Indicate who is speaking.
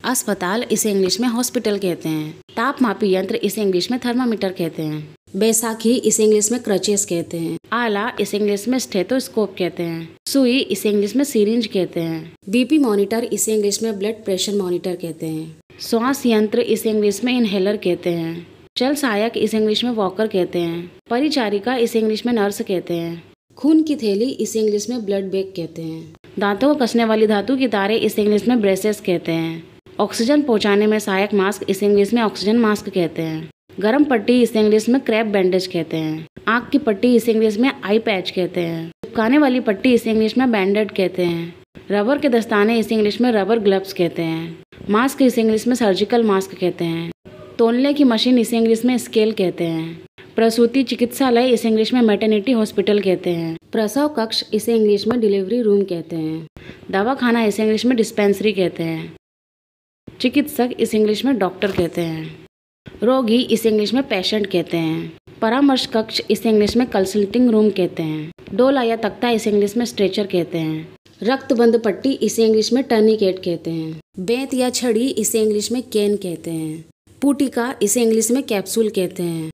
Speaker 1: अस्पताल इसे इंग्लिश में हॉस्पिटल कहते हैं। तापमापी यंत्र इसे इंग्लिश में थर्मामीटर कहते हैं। बैसाखी इसे इंग्लिश में क्रचेस कहते हैं। आला इसे इंग्लिश में स्टेथोस्कोप कहते हैं। सुई इसे इंग्लिश में सिरिंज कहते हैं। बीपी मॉनिटर इसे इंग्लिश में ब्लड प्रेशर मॉनिटर कहते हैं। श्वास यंत्र इसे इंग्लिश में इनहेलर कहते हैं। चल सहायक इसे इंग्लिश में वॉकर कहते हैं। परिचारिका इसे इंग्लिश में नर्स कहते हैं। खून की थैली इसे इंग्लिश में ब्लड बैग कहते हैं। दांतों को कसने वाली धातु की तारें इसे इंग्लिश में ब्रेसेस कहते हैं। ऑक्सीजन पहुंचाने में सहायक मास्क इसे इंग्लिश में ऑक्सीजन मास्क कहते हैं। गर्म पट्टी इसे इंग्लिश में क्रैप बैंडेज कहते हैं। आँख की पट्टी इसे इंग्लिश में आई पैच कहते हैं। चिपकाने वाली पट्टी इसे इंग्लिश में बैंडेड कहते हैं। रबर के दस्ताने इसे इंग्लिश में रबर ग्लव्स कहते हैं। मास्क इसे इंग्लिश में सर्जिकल मास्क कहते हैं। तौलने की मशीन इसे इंग्लिश में स्केल कहते हैं। प्रसूति चिकित्सालय इसे इंग्लिश में मैटरनिटी हॉस्पिटल कहते हैं। प्रसव कक्ष इसे इंग्लिश में डिलीवरी रूम कहते हैं। दवाखाना इसे इंग्लिश में डिस्पेंसरी कहते हैं। चिकित्सक इसे इंग्लिश में डॉक्टर कहते हैं। रोगी इसे इंग्लिश में पेशेंट कहते हैं। परामर्श कक्ष इसे इंग्लिश में कंसल्टिंग रूम कहते हैं। डोला या तख्ता इसे इंग्लिश में स्ट्रेचर कहते हैं। रक्तबंध पट्टी इसे इंग्लिश में टर्निकेट कहते हैं। बेंत या छड़ी इसे इंग्लिश में केन कहते हैं। पुटिका इसे इंग्लिश में कैप्सूल कहते हैं।